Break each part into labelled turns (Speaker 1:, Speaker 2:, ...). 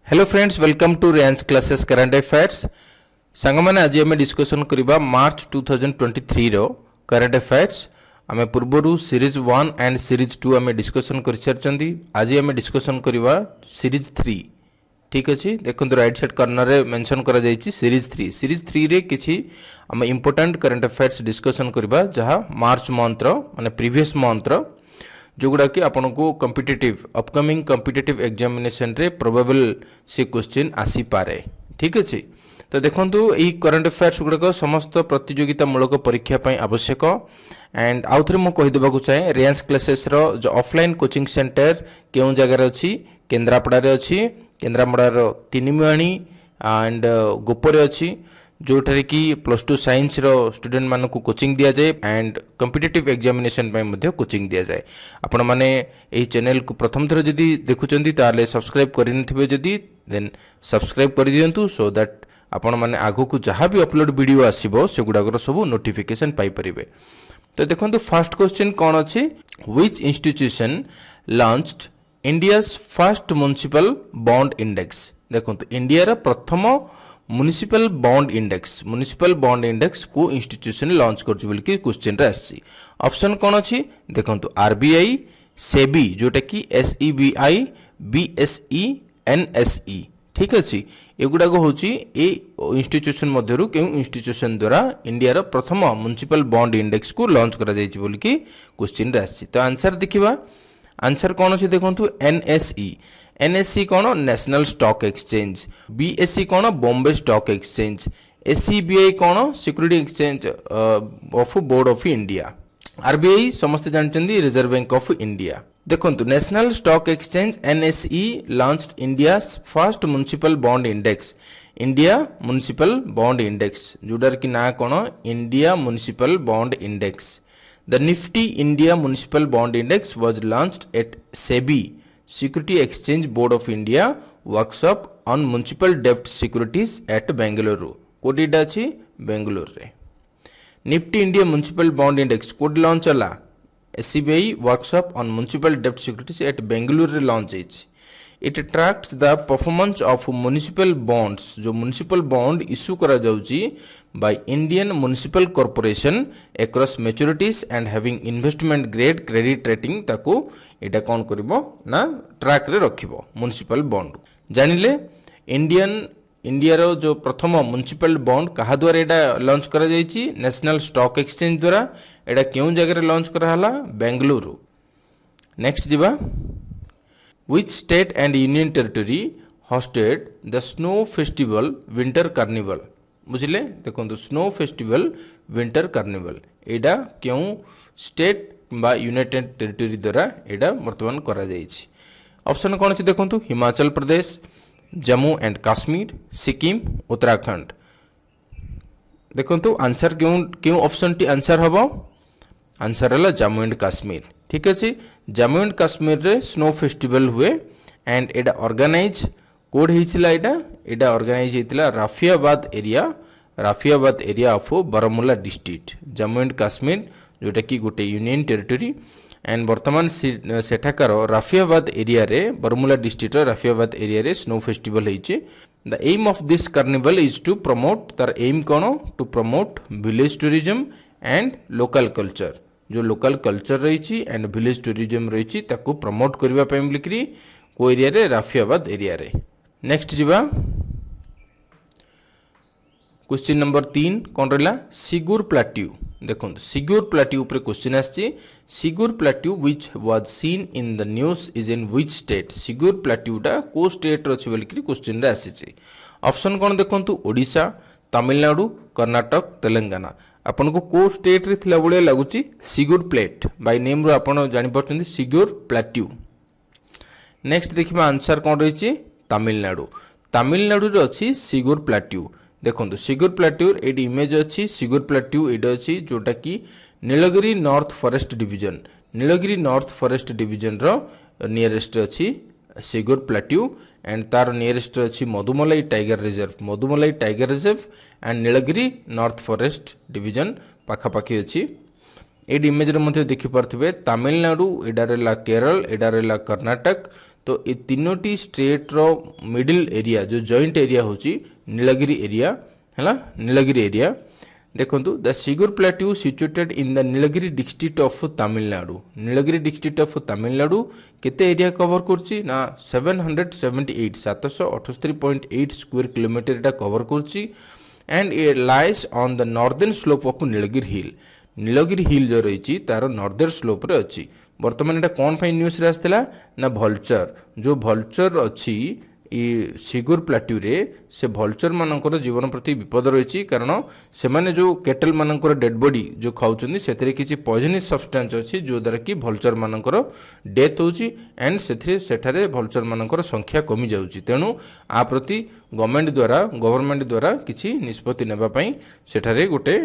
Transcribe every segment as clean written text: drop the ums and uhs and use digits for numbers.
Speaker 1: Hello friends, welcome to range classes current affairs. सांगमाने आज आम डिस्कसन करबा मार्च 2023 रो करंट अफेयर्स। आम पूर्वर सीरीज 1 एंड सीरीज 2 आम डिस्कसन कर सारी। आज आम डिस्कसन करबा सीरीज 3। ठीक अच्छे, देखो राइट साइड कॉर्नर रे मेंशन करा जायछि सीरीज 3 रे किछि आम इंपोर्टेंट करंट अफेयर्स डिस्कसन करबा जहाँ मार्च मंथ रो माने प्रीवियस मंथ रो जोगुड़ा कि आपन को कॉम्पिटिटिव अपकमिंग कॉम्पिटिटिव एग्जामिनेशन रे प्रोबेबल से क्वेश्चन आसी पारे। ठीक अच्छे, तो देखंतु एही करंट अफेयर्स गुड़ाक समस्त प्रतियोगिता मूलक परीक्षा पई आवश्यक। एंड आउ थरे मु कहि देबाकू चाहे रेंज क्लासेस रो जो ऑफलाइन कोचिंग सेंटर केउ जगह रे अछि, केंद्रापड़ा रे अछि, केंद्रापड़ा रो तिनिमुआणी एंड गोपरे अछि, जोठारे कि +2 साइंस रो स्टूडेंट मानक कोचिंग दिया जाए एंड कॉम्पिटिटिव एग्जामिनेशन पई मध्ये कोचिंग दिया जाए। आपण माने एही चैनल को प्रथम थर जदी देखुचंदी ताले सब्सक्राइब करिनथिबे जदी देन सब्सक्राइब कर दियंतु सो दैट आपण माने आगो को जहां भी अपलोड वीडियो आसीबो से गुडाकर सब नोटिफिकेशन पाई परिबे। तो देखंतु फर्स्ट क्वेश्चन कोन अछि, which institution launched India's first municipal bond index. देखंतु इंडिया रा प्रथम म्युनिसिपल बॉन्ड इंडेक्स को इंस्टीट्यूशन लॉन्च करछि बोल के क्वेश्चन रे आछि। ऑप्शन कोन अछि, देखंतु आरबीआई, सेबी जोटा कि एसईबीआई, बीएसई, एनएसई। ठीक अछि, एगुडा को होछि ए इंस्टीट्यूशन मध्यरु केउ इंस्टीट्यूशन द्वारा इंडिया रा प्रथम म्युनिसिपल बॉन्ड इंडेक्स को लॉन्च करा जायछि बोल के क्वेश्चन रे आछि। तो आंसर देखिबा, आंसर कोन अछि देखंतु एनएसई। एनएसई कौन, नेशनल स्टॉक एक्सचेंज। बीएसई कौन, बॉम्बे स्टॉक एक्सचेंज। एसईबीआई कौन, security exchange of board of India. RBI समस्त जानते रिजर्व बैंक ऑफ इंडिया। देखंतु national stock exchange NSE launched India first municipal bond index, India municipal bond index, जोडार कि ना कौन, India municipal bond index. The Nifty India municipal bond index was launched at SEBI Security Exchange Board of India workshop on municipal debt securities at Bengaluru। कोडी डाची बेंगलुरु रे। Nifty India municipal bond index कोड launch होला, SBI workshop on municipal डेब्ट securities at Bengaluru रे launch होइछि। It tracks the performance of municipal bonds, जो municipal bond issue करा जाउची by Indian municipal corporation across maturities and having investment grade credit rating ताको एटा कोन करबो ना ट्रैक रे रखिबो म्युनिसिपल बॉन्ड। जानिले इंडिया रो जो प्रथम म्युनिसिपल बॉन्ड कहा द्वारा एटा लॉन्च करा जायछि, नेशनल स्टॉक एक्सचेंज द्वारा। एटा केउ जगह रे लॉन्च करा हला, बेंगलुरु। नेक्स्ट जिबा, which state and union territory hosted the snow festival winter carnival। बुझिले, देखो स्नो फेस्टिवल विंटर कार्निवल एडा क्यों स्टेट बा यूनाइटेड टेरिटरी द्वारा एडा वर्तमान करा जायछि। ऑप्शन कोन अछि देखो, हिमाचल प्रदेश, जम्मू एंड काश्मीर, सिक्किम, उत्तराखंड। देखो आंसर क्यों ऑप्शन टी आंसर हबो, आंसर हला जम्मू एंड काश्मीर। ठीक अच्छे, जम्मू एंड काश्मीर रे स्नो फेस्टिवल हुए एंड एडा ऑर्गेनाइज कोड हिचिला, एडा ऑर्गेनाइज हितला Rafiabad area of Baramulla district, Jammu and Kashmir जोटा कि गोटे यूनियन टेरिटरी। एंड वर्तमान सेठाकार राफियाबाद एरिया रे, बारामूला डिस्ट्रिक्ट राफियाबाद एरिया रे स्नो फेस्टिवल हिची। The aim of this carnival is to promote, तार एम कोन, to promote village tourism and local culture, जो लोकल कल्चर रही एंड विलेज टूरिज्म रही ताको प्रमोट करबा पय लिखरी को एरिया रे, राफियाबाद एरिया रे। नेक्स्ट जिबा, क्वेश्चन नंबर 3 कोन रहला, सिगुर प्लाट्यू। देखो सिगुर प्लाट्यू ऊपर क्वेश्चन आछि, Sigur plateau which was seen in the news is in which state. Sigur plateau टा को स्टेट रो अछि बोल कि क्वेश्चन रे आछि। ऑप्शन कोन देखंतु, ओडिशा, तमिलनाडु, कर्नाटक, तेलंगाना। आपन को स्टेट रे थिला बळे लागुची सिगुर प्लेट बाय नेम रो आपन जानि पडतंदी सिगुर प्लाट्यू। नेक्स्ट देखिबा आंसर कोन रहिची, तमिलनाडु रे अछि सिगुर प्लाट्यू। देखंतु सिगुर प्लाट्यू एडी इमेज अछि, सिगुर प्लाट्यू एडी अछि जोटा कि नीलगिरी नॉर्थ फॉरेस्ट डिवीजन रो नियरेस्ट अछि सिगुर प्लाट्यू एंड तार नियरेस्ट अछि Mudumalai tiger reserve and Nilgiri north forest division पाखापाखी अछि। एडी इमेज रे मध्ये देखि परथिबे तमिलनाडु, एडा रेला केरल, एडा रेला कर्नाटक, तो ये तीनोटी स्टेट रो मिडिल एरिया जो जॉइंट एरिया होची नीलगिरी एरिया है नीलगिरी एरिया देखंतु the Sigur plateau situated in the Nilgiri district of Tamil Nadu Nilgiri district of Tamil Nadu केते एरिया कवर करची ना 778 778.8 स्क्वायर किलोमीटर एटा कवर करची and it lies on the northern slope of Nilgiri hill जो रही तार नॉर्दर्न स्लोप रे अच्छी बर्तमान एटा कौन फाइन न्यूज रे आसला ना भल्चर जो भल्चर अच्छी सिगुर प्लाट्यू रे से भल्चर मानकर जीवन प्रति विपद रही कारण से माने जो केटल मानकर डेड बॉडी जो खाऊछन सेतरे किछि पॉइजनस सब्सटेंस अछि जो द्वारा कि भल्चर मानकर डेथ होछि एंड सेठारे भल्चर मानकर संख्या कमी जाउछि तेणु आ प्रति गवर्नमेंट द्वारा किछि निष्पत्ति नेबा पई सेठारे गोटे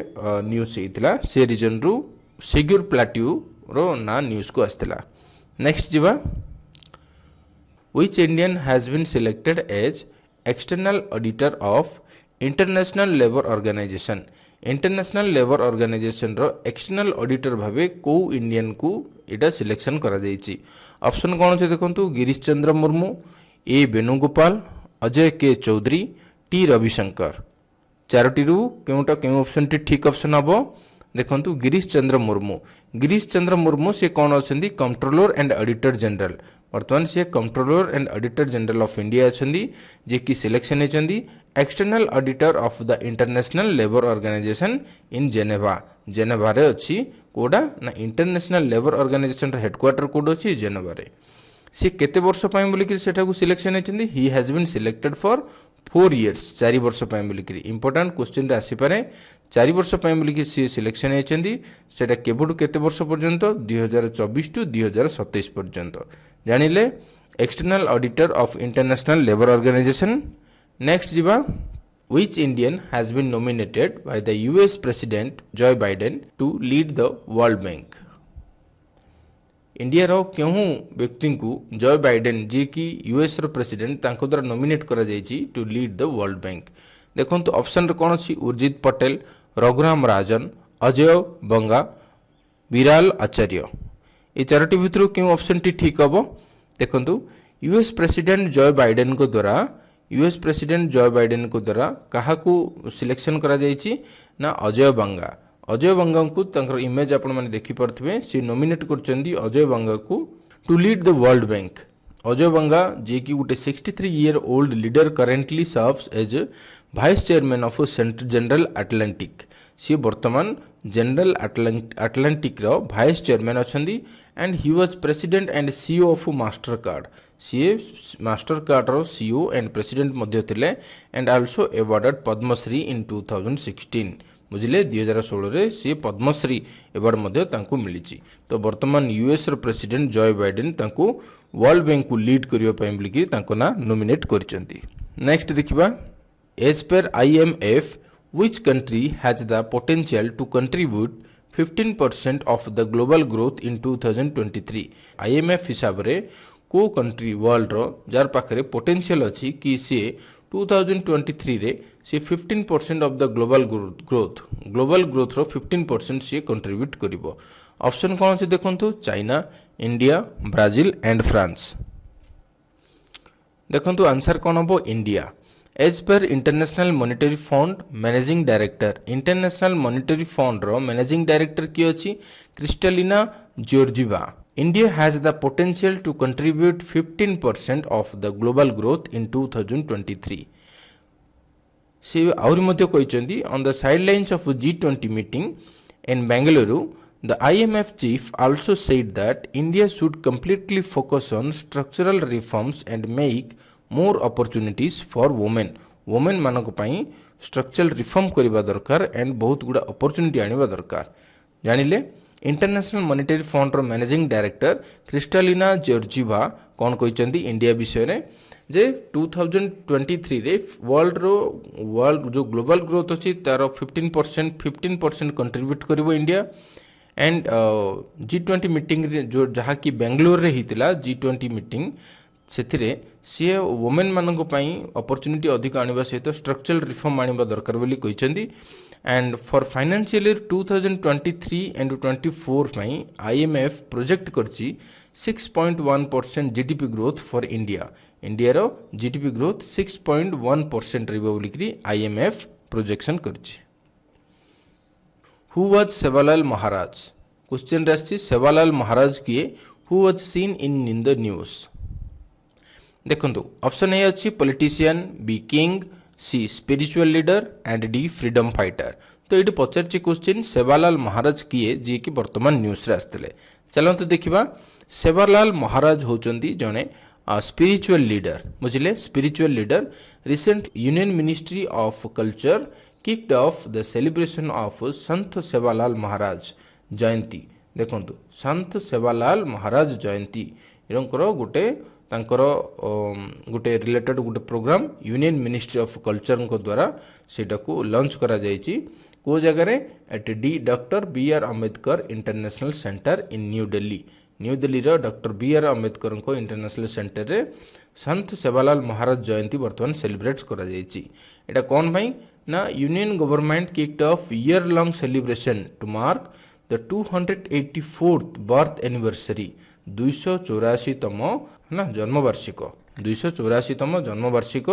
Speaker 1: न्यूज हेतिला से रीजन रु सिगुर प्लाट्यू रो ना न्यूज को आस्तिला नेक्स्ट जीवा Which Indian has been selected as external auditor of International Labour Organization? International Labour Organization row external auditor भावे को इंडियन को इटा सिलेक्शन करा जायछि ऑप्शन कोन छै देखंतु गिरीश चंद्र मुर्मू ए वेणुगोपाल अजय के चौधरी टी रविशंकर चारोटी रु केउटा केउ ऑप्शन टी ठीक ऑप्शन हबो देखंतु गिरीश चंद्र मुर्मू से कोन अछंदी कंट्रोलर एंड ऑडिटर जनरल वर्तमान से controller and auditor general of India अछंदी जे की सिलेक्शन हेचंदी external auditor of the international labour organization in Geneva रे अछि कोडा ना इंटरनेशनल लेबर ऑर्गेनाइजेशन रे हेडक्वार्टर कोड अछि जेनेवा रे से केते वर्ष पय बोली कि सेटा को सिलेक्शन हेचंदी he has been selected for 4 years 4 वर्ष पय बोली कि इंपोर्टेंट क्वेश्चन रे आसी पारे 4 वर्ष पय बोली कि से सिलेक्शन हेचंदी सेटा केबुड केते वर्ष पर्यंत 2024 टू 2027 पर्यंत जानिले external auditor of international labour organization next जीवा which Indian has been nominated by the US President Joe Biden to lead the World Bank India रो केहू व्यक्ति को जॉय बाइडेन जी की यूएस रो प्रेसिडेंट तांको द्वारा नॉमिनेट करा जायछि to lead the world bank देखंतु ऑप्शन रे कोन अछि उर्जित पटेल रघुराम राजन अजय बंगा विराल आचार्य ए चारोटी भितर क्यों ऑप्शन टी ठीक हबो देखंतु यूएस प्रेसिडेंट जॉय बाइडेन को द्वारा कहा को सिलेक्शन करा जायछि ना अजय बंगा को तंकर इमेज आपण माने देखि परथबे से नॉमिनेट करचंदी अजय बंगा को to lead the world bank Ajay Banga जे की गुटे 63 year old leader currently serves as vice chairman of central general Atlantic सी वर्तमान जनरल अटलांटिक रो वाइस चेयरमैन अछंदी and he was president and CEO of Mastercard सी मास्टरकार्ड रो सीईओ एंड प्रेसिडेंट मध्ये थिले and also awarded Padma Shri in 2016 बुझिले 2016 रे सी पद्मश्री अवार्ड मध्ये तांको मिलिछि तो वर्तमान यूएस रो प्रेसिडेंट जॉय बाइडेन तांको वर्ल्ड बैंक को लीड करियो पय मिलिकि तांको ना नॉमिनेट करचंती नेक्स्ट देखिबा as per IMF which country has the potential to contribute 15% of the global growth in 2023 IMF हिसाब रे को कंट्री वर्ल्ड रो जार पाखरे पोटेंशियल अछि कि से 2023 रे से 15% ऑफ द ग्लोबल ग्रोथ रो 15% से कंट्रीब्यूट करिवो ऑप्शन कोन छै देखंतु China India Brazil and France देखंतु आंसर कोन हबो इंडिया एज पर international monetary fund managing director international monetary fund रो मैनेजिंग डायरेक्टर की अछि Kristalina Georgieva India has the potential to contribute 15% of the global growth in 2023 से आउरी मध्ये कहिसंदी on the sidelines of G20 meeting in Bengaluru the IMF chief also said that India should completely focus on structural reforms and make more opportunities for women मानक पई structural reform करिबा दरकार and बहुत गुडा opportunity आनिबा दरकार जानिले इंटरनेशनल मॉनेटरी फंड रो managing director Kristalina Georgieva कोन कहिसंदी India विषय रे जे 2023 रे वर्ल्ड जो ग्लोबल ग्रोथ अछि तार 15% कंट्रीब्यूट करिवो इंडिया एंड G20 मीटिंग रे जो जहा की बेंगलुरु रे हितला G20 मीटिंग सेथिरे सी वुमेन मानक पई अपॉर्चुनिटी अधिक आनिबा सहित स्ट्रक्चरल रिफॉर्म आनिबा दरकार बोली कहिसंदी and for financial year 2023 and 24 में आईएमएफ प्रोजेक्ट करछि 6.1% GDP growth for India. India रो जीडीपी ग्रोथ 6.1% रहबो बोलिकरी आईएमएफ प्रोजेक्शन करछि। Who was Sevalal Maharaj? Question राशि सेवालाल महाराज किए? Who was seen in the news? देखंतु ऑप्शन ए अछि politician, B king, C spiritual leader and D freedom fighter. तो ये पचार क्वेश्चन सेवालाल महाराज किए जी कि वर्तमान न्यूज रे आसते। चलते देखा सेवालाल महाराज होचंदी जने स्पिरिचुअल लीडर, बुझिले spiritual leader. Recent union ministry of culture kicked off the celebration of Sant Sevalal Maharaj जयंती। देखंतु संत सेवालाल महाराज जयंती एरंकर गोटे तांकर गोटे रिलेटेड गोटे programme union ministry of culture को द्वारा सेटा को लॉन्च करा जायछि। को जगह रे at the doctor B R Ambedkar international centre in New Delhi. New Delhi रो डॉक्टर बी आर अम्बेडकर को इंटरनेशनल सेंटर रे संत सेवालाल महाराज जयंती वर्तमान सेलिब्रेट करा जायछि। एटा कोन भाई ना union government kicked off year long celebration to mark the 284th birth anniversary 284तम ना जन्मवार्षिक 284तम जन्मवार्षिक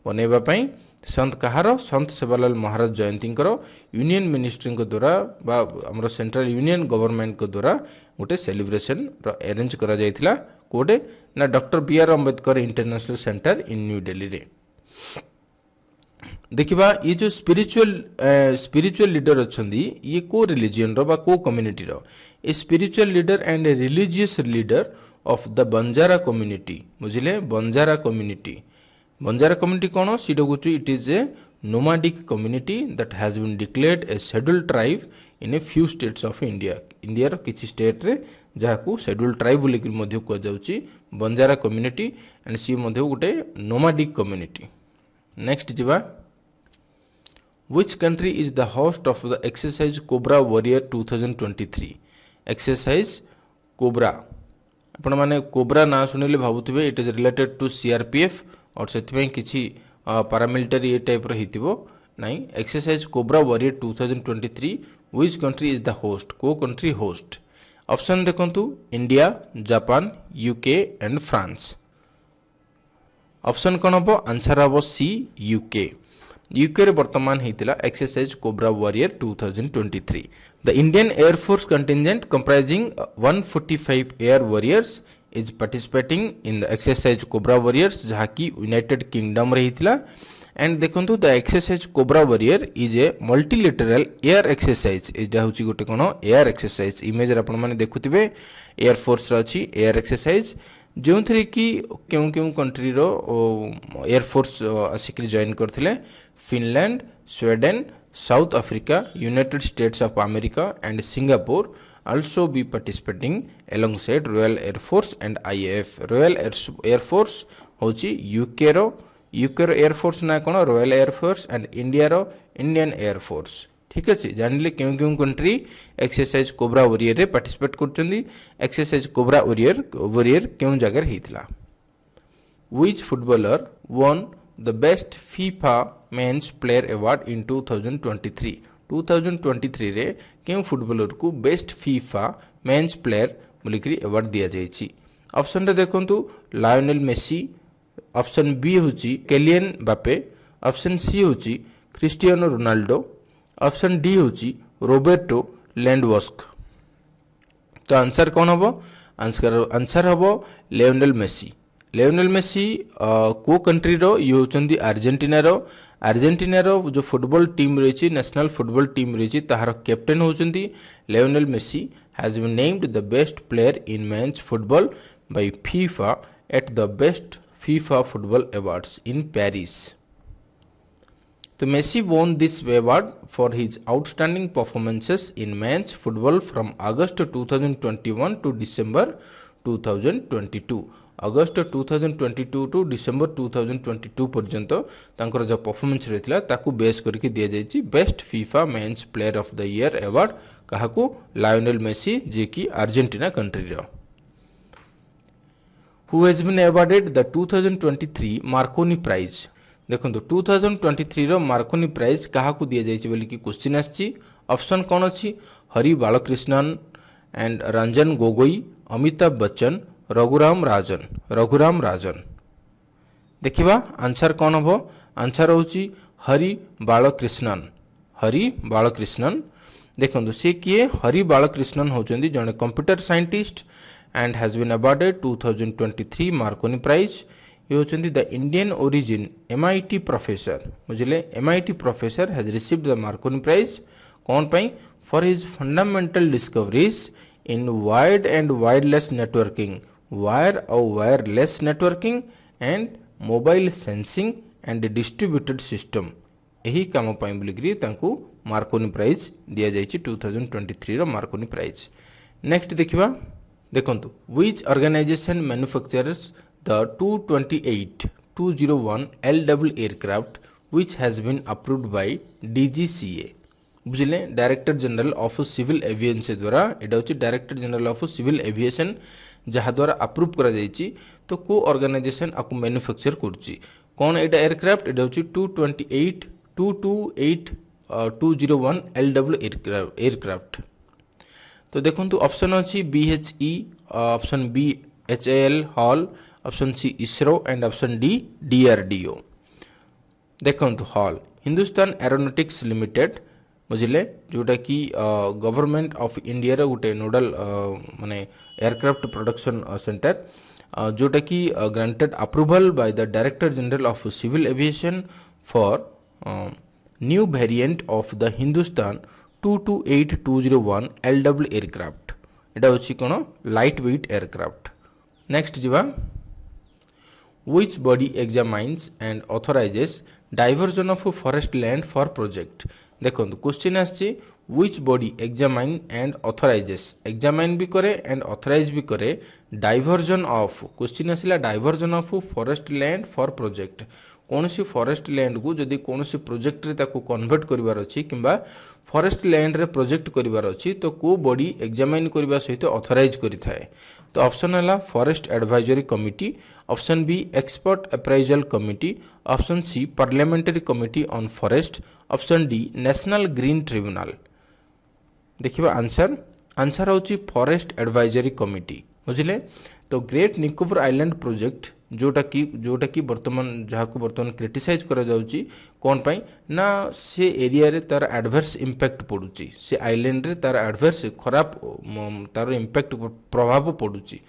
Speaker 1: बनैबा पई संत कहार संत सेवालाल महाराज जयंती यूनियन मिनिस्ट्री द्वारा बा हमर सेंट्रल यूनियन गवर्नमेंट द्वारा गोटे सेलिब्रेशन अरेंज करा जायतिला। कोडे ना doctor B R Ambedkar international centre in New Delhi रे। देखिबा ये जो स्पिरिचुअल लीडर अछंदी ये को रिलीजन रो बा को कम्युनिटी रो। A spiritual leader and a religious leader of the Banjara community. बुझिले बंजारा कम्युनिटी। बंजारा कम्युनिटी कोन? सीडो गुचु it is a nomadic community that has been declared a scheduled tribe in a few states of India. India रो किछि state रे जहाकू scheduled tribe बोली कि मध्य को जाउची Banjara community and C Madhya Gute nomadic community। Next जिबा which country is the host of the exercise Cobra Warrior 2023? exercise Cobra आपण माने कोब्रा ना सुनिले भाबुथिबे it is related to CRPF और सेथिबे किछि paramilitary ए टाइप रो हितिबो नाही। Exercise Cobra warrior 2023 which country is the host? को कंट्री होस्ट? ऑप्शन देखंतु India, Japan, UK and France. Option कोन हबो? आंसर हबो सी यूके। यूके रे वर्तमान हेतिला exercise Cobra warrior 2023। The Indian air force contingent comprising 145 air warriors is participating in the exercise Cobra Warriors जहाँकि United Kingdom रहीतिला। And देखंतु the exercise Cobra Warrior is a multilateral air exercise. एटा होची गोटे कोन air exercise. Image रे आपण माने देखुथिबे air force रा अछि एयर एक्सरसाइज जोंथरे कि केउ केउ कंट्री रो एयर फोर्स आसिकरी जॉइन करथिले। Finland, Sweden, south Africa, United states of America and Singapore also be participating alongside Royal Air Force and IAF. Royal Air Force होची यूके रो air force ना कोन Royal Air Force and India रो Indian air Force. ठीक अछि जानले केउ country exercise Cobra Warrior रे पार्टिसिपेट करचंदी। एक्सरसाइज कोब्रा वॉरियर केउ जगह हेतिला। Which footballer won the best FIFA men's player award in 2023? 2023 रे केउ फुटबॉलर को बेस्ट फीफा मेंस प्लेयर बोलिकरी अवार्ड दिया जायछि। ऑप्शन रे देखंतु लायनेल मेसी, ऑप्शन बी होची केलियन बापे, ऑप्शन सी होची क्रिस्टियानो रोनाल्डो, ऑप्शन डी होची रोबर्टो लैंडवस्क। तो आंसर कौन हबो? आंसर हबो लियोनेल मेसी। लियोनेल मेसी को कंट्री रो ये होचंदी अर्जेंटीना रो। अर्जेंटीना रो जो फुटबॉल टीम रही नेशनल फुटबॉल टीम रही ताहार कैप्टेन होचंदी Lionel Messi has been named the best player in men's football by FIFA at the best FIFA football awards in Paris. तो Messi won this award for his outstanding performances in men's football from August 2021 to December 2022। अगस्त 2022 to December 2022 पर्यंत तांकर जो performance रहितला ताकू base करके दिया जायछि best FIFA men's player of the year award काहाकू लायनेल मेसी जे कि अर्जेंटीना कंट्री रो। Who has been awarded the 2023 Marconi prize? देखो 2023 रो मार्कोनी प्राइज क्या दि जाइए बोली कि क्वेश्चन आसी ऑप्शन कौन अच्छी हरि बालकृष्णन एंड रंजन गोगोई अमिताभ बच्चन रघुराम राजन देखिबा आंसर कौन हम आंसर होची हरि बालकृष्णन देखो सी किए हरि बालकृष्णन होचंदी जने computer scientist and has been awarded 2023 Marconi prize ये होचंदी the Indian origin MIT professor बुझले MIT professor has received the Marconi prize कौन पाई for his fundamental discoveries in wired and wireless networking wire और wireless networking and mobile sensing and distributed system यही काम बोलिकी Marconi prize दि जाइए 2023 Marconi prize next देखा देखु which organisation manufacturers the 201 LW aircraft which has been approved by DGCA बुझे director general of civil aviation द्वारा यहाँ हूँ director general of civil aviation जहाँ द्वारा अप्रूव करा जाइए तो को ऑर्गेनाइजेशन आपको मैन्युफैक्चर करुच्ची कौन यहाँ एयरक्राफ्ट यहाँ हूँ 201 LW एयरक्राफ्ट तो देखो ऑप्शन अच्छी BHE option B HAL hall option C ISRO and option D DRDO देखो हॉल हिंदुस्तान एरोनॉटिक्स लिमिटेड बुझे जोटा कि गवर्नमेंट ऑफ इंडिया रो गोटे नोडल माने एयरक्राफ्ट प्रोडक्शन सेंटर जोटा कि granted approval by the director general of civil aviation for new variant of the Hindustan 228-201 LW aircraft एटा होची कोन लाइट वेट एयरक्राफ्ट नेक्स्ट जीवा which body examines and authorises diversion of forest land for project देखो question आछि which body examine and authorises examine भी करे and authorise भी करे डाइवर्जन ऑफ क्वेश्चन आसिला diversion of forest land for project कौन सी फॉरेस्ट लैंड को जदि कौन सी प्रोजेक्ट रे ताको कन्वर्ट करिवार अछि किंबा फॉरेस्ट लैंड रे प्रोजेक्ट करिवार अछि तो को बॉडी एग्जामाइन करबा सहित ऑथराइज करिथाए तो ऑप्शन है forest advisory committee option B expert appraisal committee option C parliamentary committee on forest option D national green tribunal देखिबा आंसर होची फॉरेस्ट एडवाइजरी कमिटी बुझिले तो ग्रेट निकोबर आइलैंड प्रोजेक्ट जोटा कि वर्तमान जहाँ को वर्तमान क्रिटिसाइज करा जाउची कौन पाई ना से एरिया रे तार एडवर्स इंपैक्ट पड़ुची से आइलैंड रे तार एडवर्स खराब तार इंपैक्ट प्रभाव पड़ुची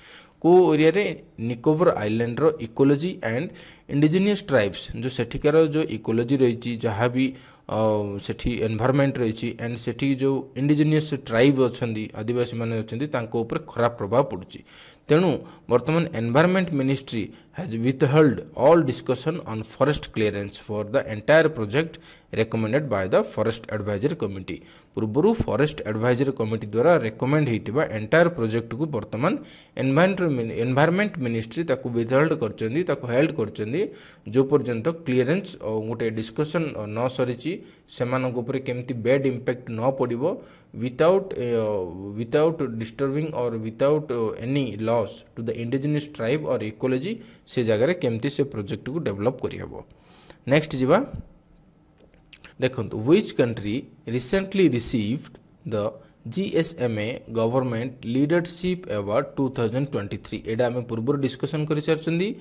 Speaker 1: को एरिया रे निकोबर आइलैंड रो इकोलॉजी एंड इंडिजिनियस ट्राइब्स जो सेठिकार जो इकोलॉजी रही जहाँ भी सेठी एनवायरनमेंट रही एंड सेठी जो इंडिजिनियस ट्राइब अच्छी आदिवासी माने अच्छी तांको ऊपर खराब प्रभाव पड़ुची तेणु वर्तमान environment ministry has withheld all discussion on forest clearance for the entire project recommended by the forest advisory committee पूर्व फॉरेस्ट एडवाइजरी कमिटी द्वारा रेकमेंड होइतिबा एंटायर प्रोजेक्ट को वर्तमान एनवायरनमेंट मिनिस्ट्री ताको विथहेल्ड करचंदी ताको हेल्ड करचंदी जो पर्यंत क्लियरेंस गोटे डिस्कशन न सरीची सेमानक ऊपर केमती बैड इंपैक्ट न पड़िबो without disturbing or without any loss to the indigenous tribe or ecology से जगह केमती से प्रोजेक्ट को डेवलप करी हबो नेक्स्ट जीवा देखंतु which country recently received the GSMA government leadership award 2023 एडा हमें पूर्व डिस्कशन करि सारचंदी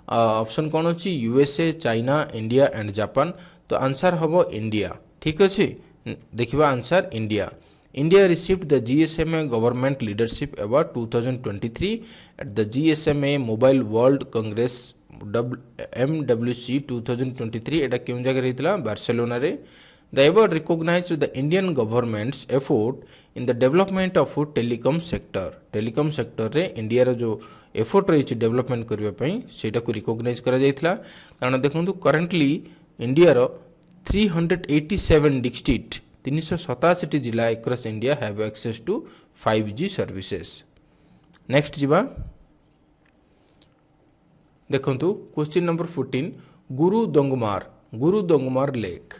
Speaker 1: ऑप्शन कौन अच्छी USA China India and Japan तो आंसर हबो इंडिया ठीक अच्छे देखिबा answer India received the GSMA Government Leadership Award 2023 at the GSMA Mobile World Congress MWC 2023 एटा केउं जगह रहितला बार्सिलोना रे The award recognized the Indian government's effort in the development of telecom sector. Telecom sector रे India रो जो effort रही development करबा पई सेटा को रिकॉग्नाइज करा जायतला कारण देखंतु करंटली इंडिया रो 387 डिस्ट्रिक्ट 387 जिला across India have access to 5G services next जीवा देखंतु question number 14 Guru Dongmar lake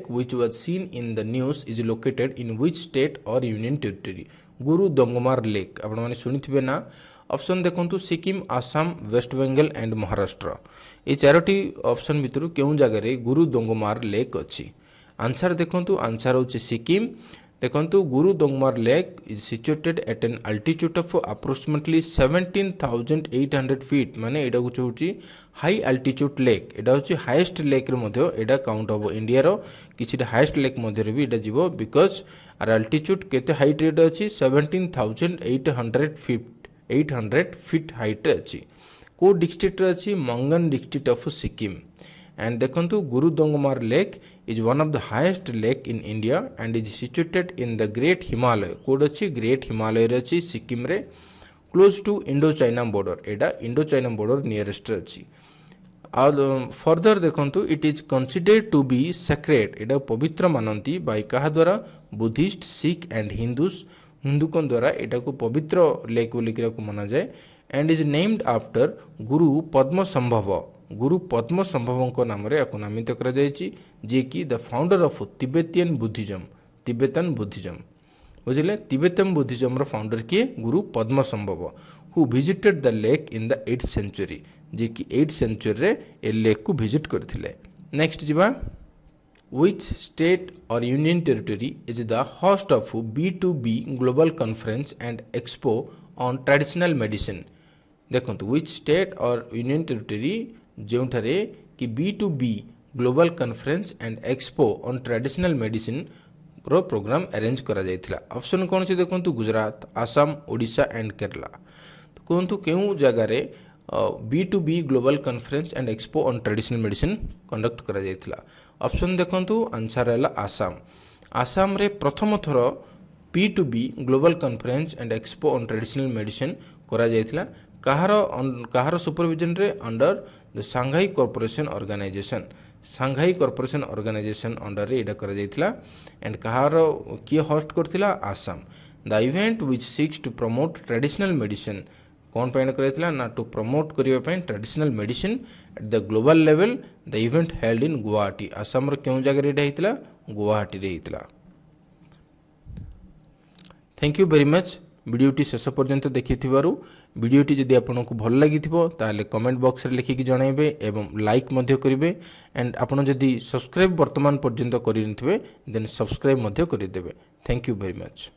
Speaker 1: which was seen in the news is located in which state or union territory Guru Dongmar lake आपण माने सुनिथिबे ना option देखंतु Sikkim Assam West Bengal and Maharashtra ये चारोटी ऑप्शन भितर केउं जगह रे गुरु दोंगमार लेक अछि आंसर देखंतु आंसर होछि सिक्किम देखंतु Guru Dongmar lake is situated at an altitude of approximately 17,800 feet माने एटा कुछ होछि हाई अल्टीट्यूड लेक एटा होछि हाईएस्ट लेक रे मध्ये एटा काउंट हबो इंडिया रो किछि हाईएस्ट लेक मध्ये रे भी एटा जीवो बिकॉज आर अल्टीट्यूड केते हाइट रे अछि 17,800 फीट हाइट रे अछि को डिस्ट्रिक्ट रे अछि मंगन डिस्ट्रिक्ट ऑफ सिक्किम and देखंतु Guru Dongmar lake is one of the highest lake in India and is situated in the Great Himalaya कोड अछि ग्रेट हिमालय रे अछि सिक्किम रे close to Indo China border एटा इंडो चाइना बॉर्डर नियरेस्ट अछि फर्दर देखंतु it is considered to be sacred एटा पवित्र मानंती बाय कहा द्वारा बुद्धिस्ट सिख एंड हिंदुकन द्वारा एटा को पवित्र लेक बोली को माना जाए एंड इज नेम्ड आफ्टर गुरु पद्म संभव गुरु पद्म संभव नाम रे याको नामित करा जायछि जे कि the founder of Tibetan Buddhism बुझिले तिब्बतियन बुद्धिज्म रो फाउंडर किए Guru Padmasambhava who visited the lake in the 8th century जे कि 8th सेंचुरी रे ए लेक को विजिट करथिले नेक्स्ट जिबा Which state or union territory is the host of B2B Global Conference and Expo on Traditional Medicine? देखंतु which state or union territory जोंठारे कि B2B Global Conference and Expo on Traditional Medicine रो programme arrange करा जायथिला option कोन से देखंतु Gujarat Assam Odisha and Kerala तो कोंतु केउ जगह रे B2B global conference and expo on traditional medicine conduct करा जायथिला ऑप्शन देखंतु आंसर हैला आसाम रे प्रथम थर B2B global conference and expo on traditional medicine करा जायथिला कहार सुपरविजन रे under the Shanghai corporation organisation under रे एडा करा जायथिला एंड कहार किए होस्ट करथिला Assam the event which seeks to promote traditional medicine कौन पैन कराइथिला ना टू प्रमोट करिवा पय traditional medicine at the global level the event held in Guwahati Assam रो केउ जगह रे हेतिला गुवाहाटी रे हेतिला थैंक यू वेरी मच वीडियोटी शेष पर्यंत देखिथिबारु वीडियोटी जदि आपनको भल लागिथिबो ताले कमेंट बॉक्स रे लिखि कि जणाइबे एवं लाइक मध्य करिवे एंड आपण जदि सब्सक्राइब वर्तमान पर्यंत करि नथिबे देन सब्सक्राइब मध्य करि देबे थैंक यू वेरी मच।